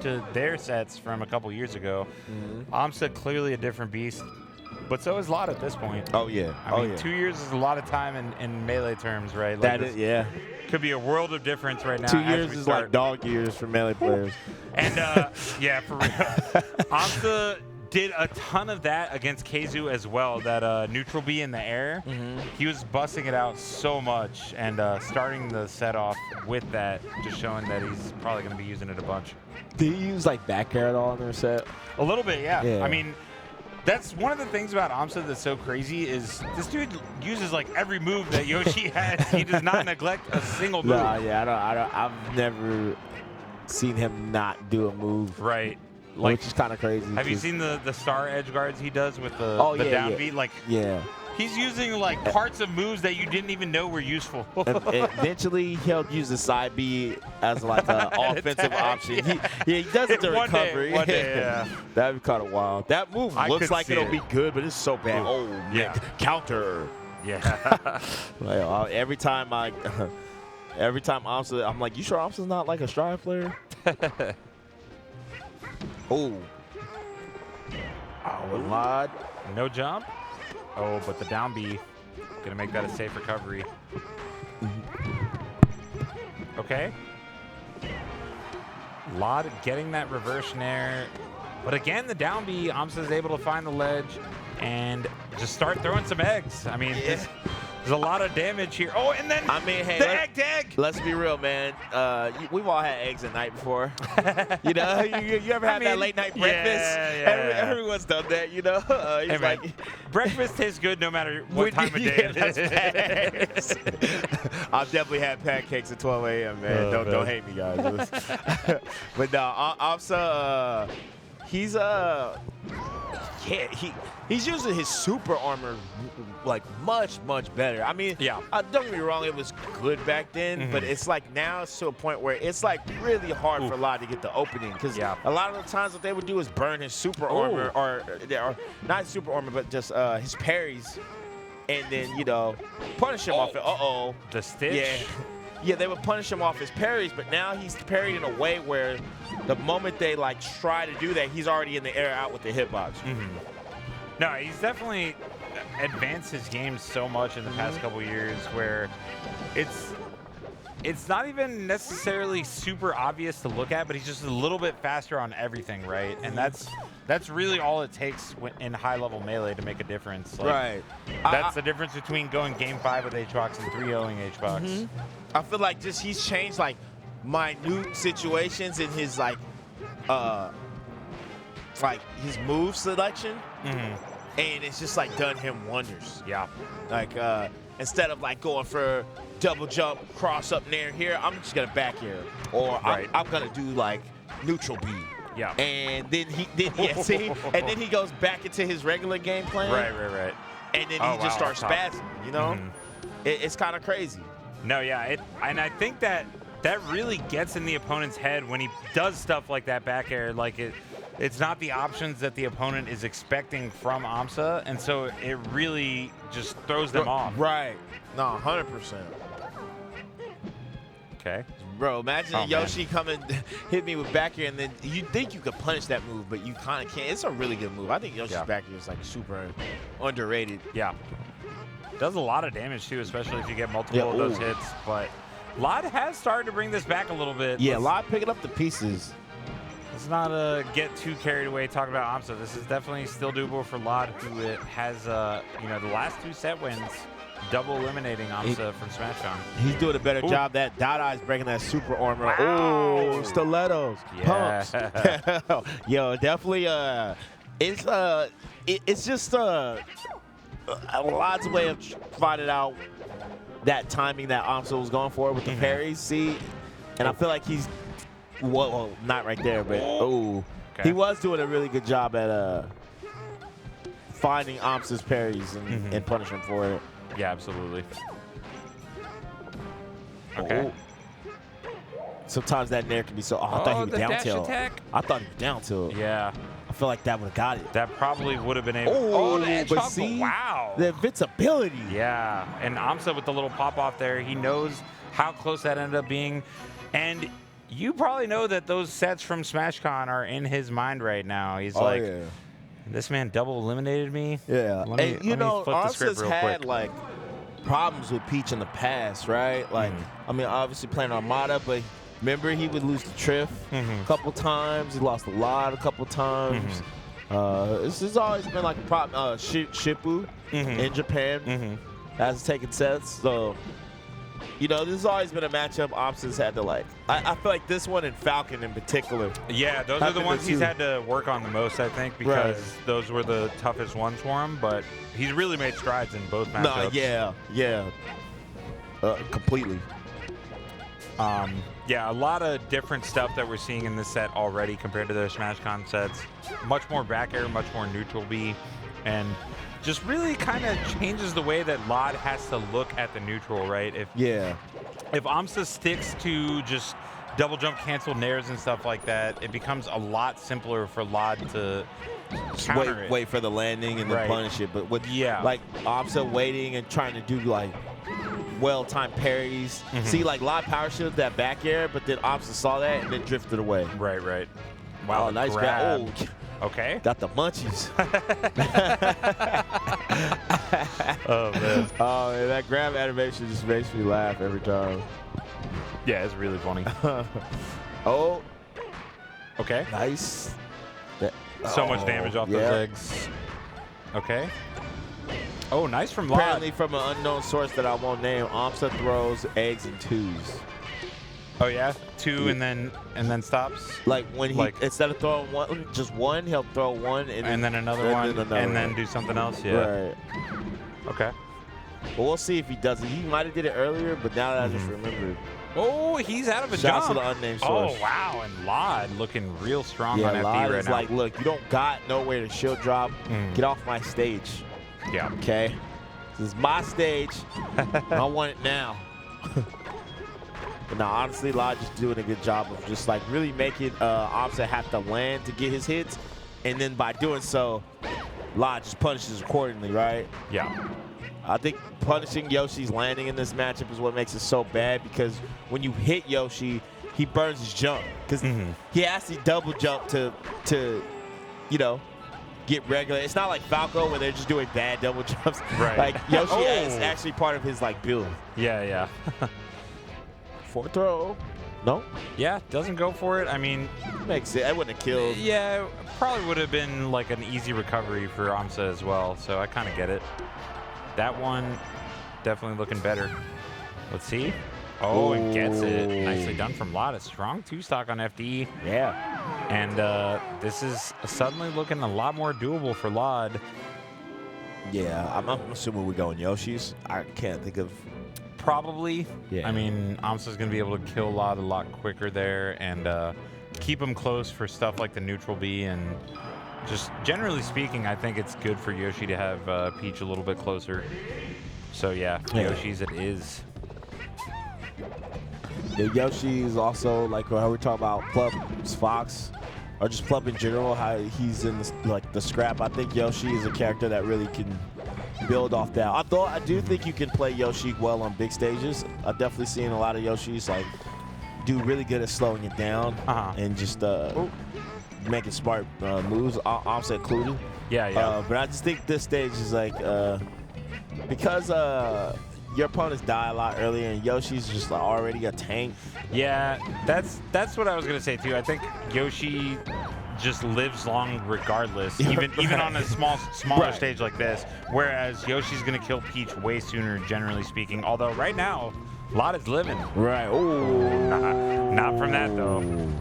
to their sets from a couple years ago. aMSa clearly a different beast, but so is lloD at this point. Oh, yeah. I mean, 2 years is a lot of time in Melee terms, right? That is, yeah. Could be a world of difference right now. 2 years is like dog years for Melee players. And, yeah, for real. aMSa did a ton of that against Keizu as well, that neutral B in the air. He was busting it out so much, and starting the set off with that, just showing that he's probably going to be using it a bunch. Did he use like back air at all in their set? A little bit, yeah. Yeah. I mean, that's one of the things about aMSa that's so crazy is this dude uses like every move that Yoshi has. He does not neglect a single move. Nah, yeah, I've never seen him not do a move. Right. Like, which is kind of crazy. Have you seen the star edge guards he does with the down beat? Like, yeah. He's using like parts of moves that you didn't even know were useful. Eventually, he'll use the side B as like an offensive option. Yeah. He does it to recovery. One day, yeah. That'd be kind of wild. That move looks like it'll be good, but it's so bad. Oh, yeah. Counter. Yeah. Like, every time aMSa, I'm like, you sure aMSa's not like a stride player? Oh, lloD. No jump. Oh, but the down B, gonna make that a safe recovery. Okay. lloD getting that reverse nair. But again, the down B, aMSa is able to find the ledge and just start throwing some eggs. I mean, there's a lot of damage here. Oh, and then hey, the egg tag. Let's be real, man. We've all had eggs at night before. You know, you ever had that late night breakfast? Yeah. Everyone's done that, you know. Breakfast tastes good no matter what time of day it is. I've definitely had pancakes at 12 a.m., man. Don't hate me, guys. But no, aMSa, he's using his super armor like much better. I mean, don't get me wrong, it was good back then, but it's like now it's to a point where it's like really hard for lloD to get the opening, because a lot of the times what they would do is burn his super armor, or not super armor, but just his parries, and then punish him off it. The stitch. Yeah, they would punish him off his parries, but now he's parried in a way where the moment they like try to do that, he's already in the air out with the hitbox. No, he's definitely advanced his game so much in the past couple years, where it's not even necessarily super obvious to look at, but he's just a little bit faster on everything, right? And that's really all it takes in high-level Melee to make a difference. Like, right. That's the difference between going Game 5 with HBox and 3-0ing HBox. I feel like he's changed like minute situations in his like his move selection, and it's just like done him wonders. Yeah. Like instead of like going for double jump, cross up nair here, I'm just gonna back air, or I'm gonna do like neutral B. Yeah. And then and then he goes back into his regular game plan. Right. And then he just starts spazzing. You know, it's kind of crazy. No, yeah, and I think that really gets in the opponent's head when he does stuff like that back air. Like it's not the options that the opponent is expecting from aMSa, and so it really just throws them off. Right. No, 100%. Okay. Bro, imagine Yoshi coming hit me with back air, and then you think you could punish that move, but you kind of can't. It's a really good move. I think Yoshi's back air is like super underrated. Yeah. Does a lot of damage too, especially if you get multiple of those hits. But lloD has started to bring this back a little bit. Yeah, lloD picking up the pieces. Let's not get too carried away talking about aMSa. This is definitely still doable for lloD, who has the last 2 set wins, double eliminating aMSa from SmashCon. He's doing a better job. That Dada's breaking that super armor. Wow. Oh, stilettos, pumps. Yo, definitely. It's just lloD's way of finding out that timing that aMSa was going for with the parries. See, and I feel like he's well, not right there, but he was doing a really good job at finding aMSa's parries and punishing him for it. Yeah, absolutely. Okay. Sometimes that nair can be so. I thought he was down tilt. I thought he was down tilt. Yeah. I feel like that would have got it. That probably would have been able. But see, wow. The invincibility. Yeah, and aMSa with the little pop off there, he knows how close that ended up being, and you probably know that those sets from SmashCon are in his mind right now. He's like, this man double eliminated me. Yeah. Let me flip the script real had quick. like problems with Peach in the past, right? Like, I mean, obviously playing Armada, but remember he would lose to Triff a couple times. He lost a lot a couple times. This has always been like a problem. Shippu in Japan has taken sets. So, you know, this has always been a matchup aMSa's had to like. I feel like this one and Falcon in particular. Yeah, those are the ones he's had to work on the most, I think, because those were the toughest ones for him. But he's really made strides in both matchups. Completely. Yeah, a lot of different stuff that we're seeing in this set already compared to the SmashCon sets. Much more back air, much more neutral B, and just really kind of changes the way that lloD has to look at the neutral, right? If aMSa sticks to just double jump cancel nairs and stuff like that, it becomes a lot simpler for lloD to counter it. Wait for the landing and then punish it. But with like aMSa waiting and trying to do like well-timed parries. See, like lloD power shielded that back air, but then aMSa saw that and then drifted away. Right. Wow, nice grab. Okay. Got the munchies. Oh, man. Oh, man, that grab animation just makes me laugh every time. Yeah, it's really funny. Okay. Nice. So much damage off those eggs. Okay. Oh, nice from lloD. Apparently from an unknown source that I won't name, aMSa throws eggs in twos. Oh yeah, two and then stops. Like when he instead of throwing just one, he'll throw one and then another one and then do something else. Yeah. Right. Okay. Well, we'll see if he does it. He might have did it earlier, but now that I just remembered. Oh, he's out of a Shots jump. to the unnamed source. Oh wow, and lloD looking real strong on FD lloD right is now. like, look, you don't got nowhere to shield drop. Get off my stage. Yeah. Okay. This is my stage. I want it now. But now, honestly, lloD just doing a good job of just like really making aMSa have to land to get his hits, and then by doing so, lloD just punishes accordingly, right? Yeah. I think punishing Yoshi's landing in this matchup is what makes it so bad, because when you hit Yoshi, he burns his jump because he has to double jump to you know, get regular. It's not like Falco where they're just doing bad double jumps. Right. Like Yoshi is actually part of his like build. Yeah. Fourth throw. No? Yeah, doesn't go for it. I mean, makes it. I wouldn't have killed. Yeah, probably would have been like an easy recovery for aMSa as well. So I kind of get it. That one definitely looking better. Let's see. Oh, it gets it. Nicely done from lloD. A strong two-stock on FD. Yeah. And this is suddenly looking a lot more doable for lloD. Yeah, I'm assuming we're going Yoshi's. I can't think of. Probably. Yeah. I mean, aMSa's going to be able to kill lloD a lot quicker there and keep him close for stuff like the neutral B. And just generally speaking, I think it's good for Yoshi to have Peach a little bit closer. So, yeah, Yoshi's it is. Yeah, Yoshi is also like how we're talking about Plup's Fox, or just Plup in general, how he's in the scrap. I think Yoshi is a character that really can build off that. Although I do think you can play Yoshi well on big stages. I've definitely seen a lot of Yoshis like do really good at slowing it down and just making smart moves, aMSa included. Yeah. But I just think this stage is like because your opponents die a lot earlier, and Yoshi's just like already a tank. Yeah, that's what I was gonna say too. I think Yoshi just lives long regardless, even on a smaller stage like this. Whereas Yoshi's gonna kill Peach way sooner, generally speaking. Although right now, lloD is living. Right. Oh. Not from that though.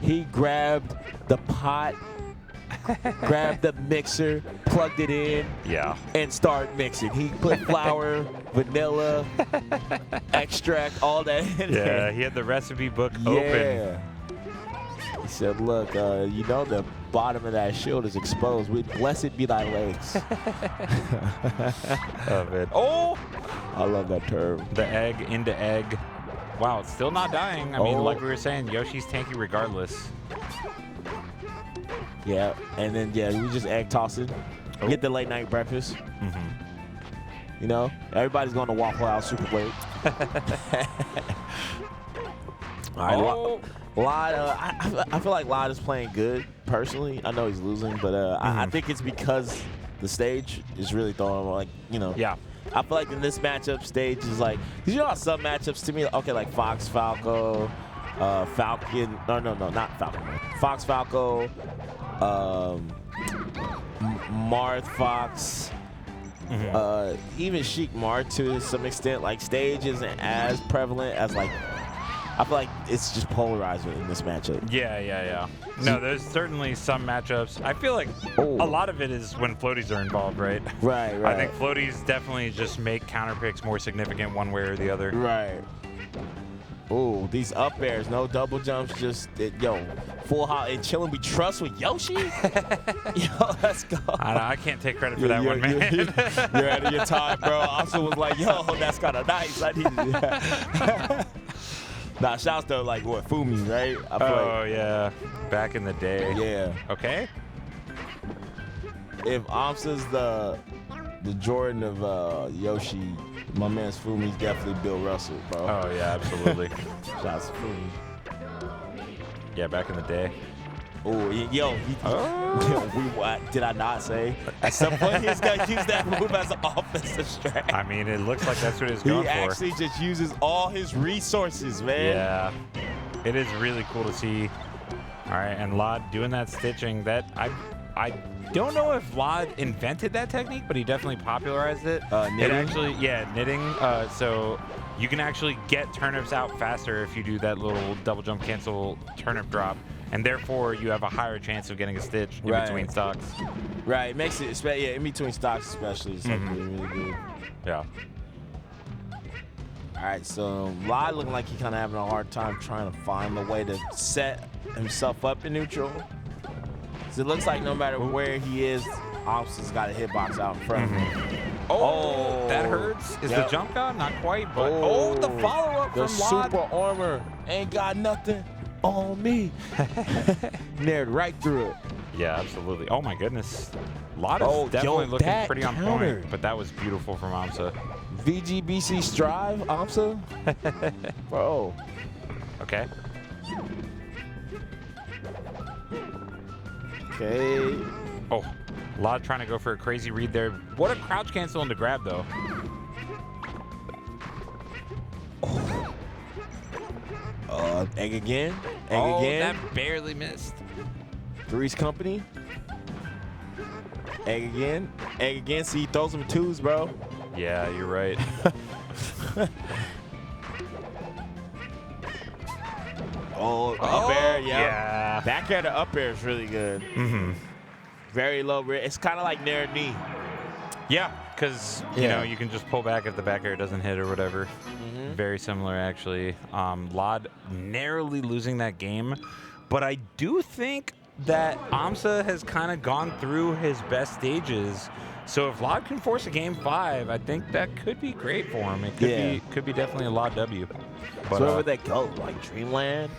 He grabbed the pot. Grabbed the mixer, plugged it in, and started mixing. He put flour, vanilla, extract, all that in there. Yeah, he had the recipe book open. He said, look, you know the bottom of that shield is exposed. Blessed be thy legs. Love it. Oh! I love that term. The egg into egg. Wow, it's still not dying. I mean, like we were saying, Yoshi's tanky regardless. Yeah, and then, we just egg tossing. Get the late night breakfast. You know, everybody's going to Waffle House super late. All right, lloD, I feel like lloD is playing good, personally. I know he's losing, but I think it's because the stage is really throwing him, like, you know. Yeah. I feel like in this matchup, stage is like, because you know how some matchups to me, okay, like Fox Falco, Falcon, no, not Falcon. Fox Falco, Marth Fox, even Sheik Marth to some extent. Like, stage isn't as prevalent as, like, I feel like it's just polarizing in this matchup. Yeah. No, there's certainly some matchups. I feel like a lot of it is when floaties are involved, right? Right. I think floaties definitely just make counter picks more significant one way or the other. Right. Oh, these up airs, no double jumps, just, yo, full hop and chilling. We trust with Yoshi? Yo, let's go. I can't take credit for that one, man. You're out of your time, bro. Also was like, yo, that's kind of nice. I needed that. Nah, shouts to, like, what, Fumi, right? Yeah. Back in the day. Yeah. Okay. If aMSa's the Jordan of Yoshi, my man's Fumi's definitely Bill Russell, bro. Oh, yeah, absolutely. Shouts to Fumi. Yeah, back in the day. Oh, yo, did I not say? At some point, he's going to use that move as an offensive strat. I mean, it looks like that's what he's going for. He actually just uses all his resources, man. Yeah. It is really cool to see. All right, and lloD doing that stitching. That I don't know if lloD invented that technique, but he definitely popularized it. Knitting? It actually, knitting. So you can actually get turnips out faster if you do that little double jump cancel turnip drop. And therefore, you have a higher chance of getting a stitch in between stocks. Right, it makes it, in between stocks especially, it's like really good. Yeah. All right, so lloD looking like he's kind of having a hard time trying to find the way to set himself up in neutral. So it looks like no matter where he is, aMSa's got a hitbox out in front of him. Oh, that hurts. Is the jump gone? Not quite, but the follow-up from lloD. The super armor ain't got nothing on me. Nared right through it. Yeah, absolutely. Oh my goodness. lloD is definitely looking pretty on point, but that was beautiful from aMSa. VGBC Strive, aMSa? Bro. Okay. Okay. Oh, lloD trying to go for a crazy read there. What a crouch cancel into grab, though. Egg again. That barely missed. Three's Company. Egg again. Egg again. See, he throws them twos, bro. Yeah, you're right. Up air, yeah. Back air to up air is really good. Very low. It's kind of like nair knee. Yeah, because you know you can just pull back if the back air doesn't hit or whatever. Very similar, actually. lloD narrowly losing that game, but I do think that aMSa has kind of gone through his best stages. So if lloD can force a game 5, I think that could be great for him. It could be definitely a lloD W. But, so where would they go? Like Dreamland?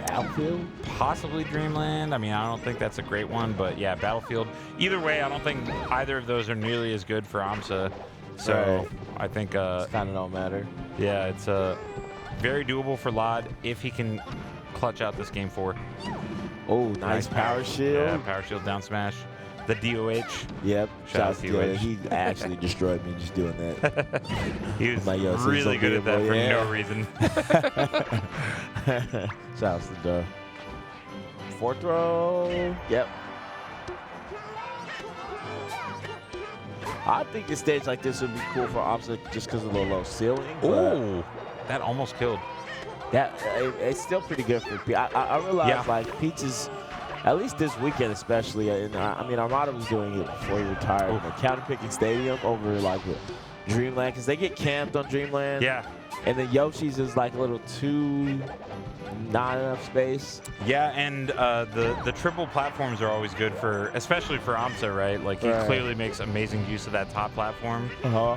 Battlefield? Possibly Dreamland. I mean, I don't think that's a great one, but yeah, Battlefield. Either way, I don't think either of those are nearly as good for aMSa. So I think it kind of don't matter. Yeah, it's very doable for lloD if he can clutch out this game 4. Oh, nice power shield. Yeah, power shield down smash. The DOH. Yep. Shout out to DOH. He actually destroyed me just doing that. He was really good at that for no reason. Shout out to the fourth throw. Yep. I think a stage like this would be cool for aMSa just because of the low ceiling. Oh, that almost killed. It's still pretty good for Peach. I realize like Peach is, at least this weekend especially, and I mean Armada was doing it before he retired. Like, counter picking Stadium over like with Dreamland because they get camped on Dreamland. Yeah. And then Yoshi's is like a little too not enough space. Yeah, and the triple platforms are always good for, especially for aMSa, right? Like he clearly makes amazing use of that top platform.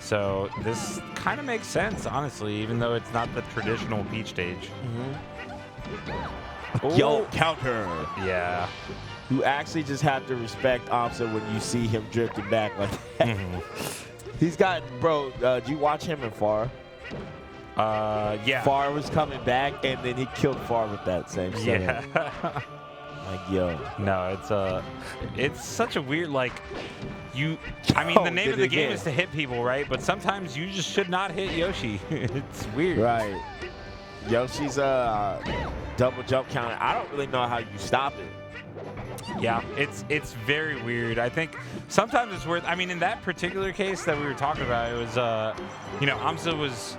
So this kind of makes sense, honestly, even though it's not the traditional Peach stage. Yo, counter. Yeah. You actually just have to respect aMSa when you see him drifting back like that. He's got, bro, do you watch him in FAR? Yeah. Far was coming back, and then he killed Far with that same setup. Yeah. Like, yo. No, it's such a weird, like, I mean, the name of the game is to hit people, right? But sometimes you just should not hit Yoshi. It's weird. Right. Yoshi's double jump counter. I don't really know how you stop it. Yeah, it's very weird. I think sometimes it's worth. I mean, in that particular case that we were talking about, it was you know, aMSa was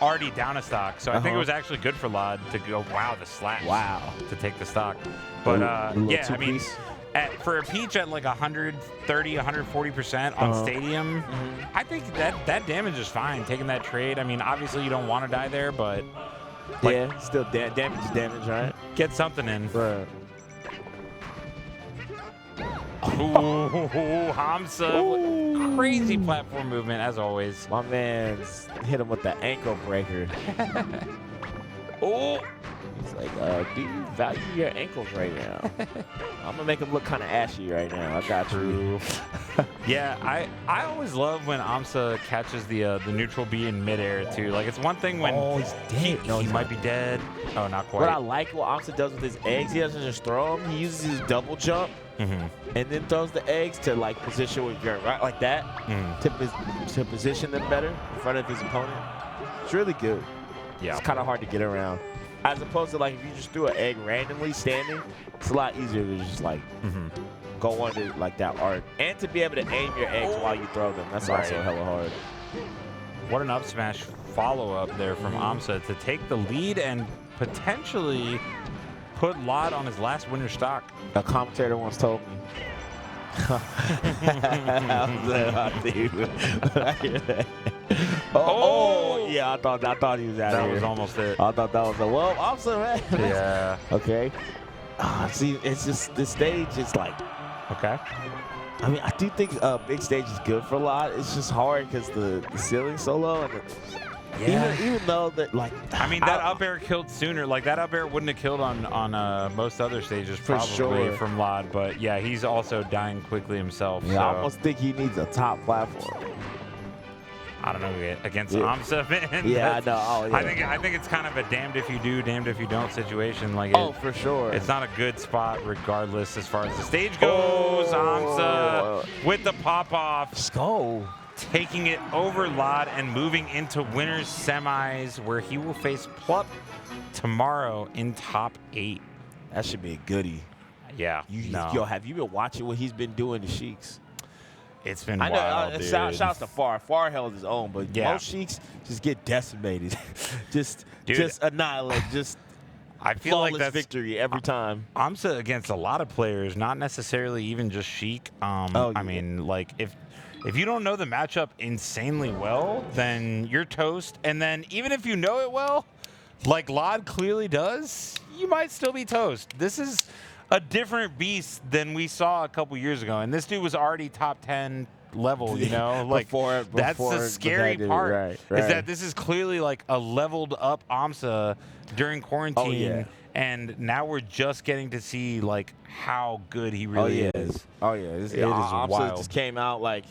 already down a stock, so I think it was actually good for lloD to go. Wow, the slash. Wow. To take the stock, but yeah, I mean, piece. for a Peach at like 130, 140% on Stadium, I think that damage is fine. Taking that trade. I mean, obviously you don't want to die there, but like, yeah, still damage is damage, right? Get something in. Right. Ooh, aMSa, crazy platform movement as always. My man's hit him with the ankle breaker. Oh, he's like, do you value your ankles right now? I'm gonna make him look kind of ashy right now. I got you. Yeah, I always love when aMSa catches the neutral B in midair too. Like, it's one thing when he's dead. He might be dead. Oh, not quite. What I like what aMSa does with his eggs, he doesn't just throw them. He uses his double jump. And then throws the eggs to like position with your right like that to position them better in front of his opponent. It's really good. Yeah, it's kind of hard to get around. As opposed to like if you just threw an egg randomly standing, it's a lot easier to just like go under like that arc and to be able to aim your eggs while you throw them. That's also hella hard. What an up smash follow up there from aMSa to take the lead and potentially put lloD on his last winner stock. A commentator once told me. Yeah, I thought he was out of here. That was almost it. I thought that was a aMSa, man. Yeah. Okay. See, it's just the stage is like. Okay. I mean, I do think big stage is good for lloD. It's just hard because the ceiling's so low. And even though that, like, I mean, that up air killed sooner. Like, that up air wouldn't have killed on most other stages probably from lloD. But yeah, he's also dying quickly himself. Yeah, so. I almost think he needs a top platform. I don't know, against aMSa, man. Yeah, I know. Oh, yeah. I think it's kind of a damned if you do, damned if you don't situation. Like, for sure. It's not a good spot regardless as far as the stage goes. aMSa with the pop off. Let's go. Taking it over lloD and moving into winners semis, where he will face Plup tomorrow in top 8. That should be a goodie. Yeah. Yo, have you been watching what he's been doing to Sheiks? It's been wild, dude. Shouts to Far. Far held his own, but most Sheiks just get decimated. just annihilate. I feel like that's victory every time. aMSa against a lot of players, not necessarily even just Sheik. I mean, like, if you don't know the matchup insanely well, then you're toast. And then even if you know it well, like lloD clearly does, you might still be toast. This is a different beast than we saw a couple years ago. And this dude was already top 10 level, you know? Like, that's the scary part, is that this is clearly like a leveled up aMSa during quarantine. And now we're just getting to see like how good he really is. It is wild. Just came out like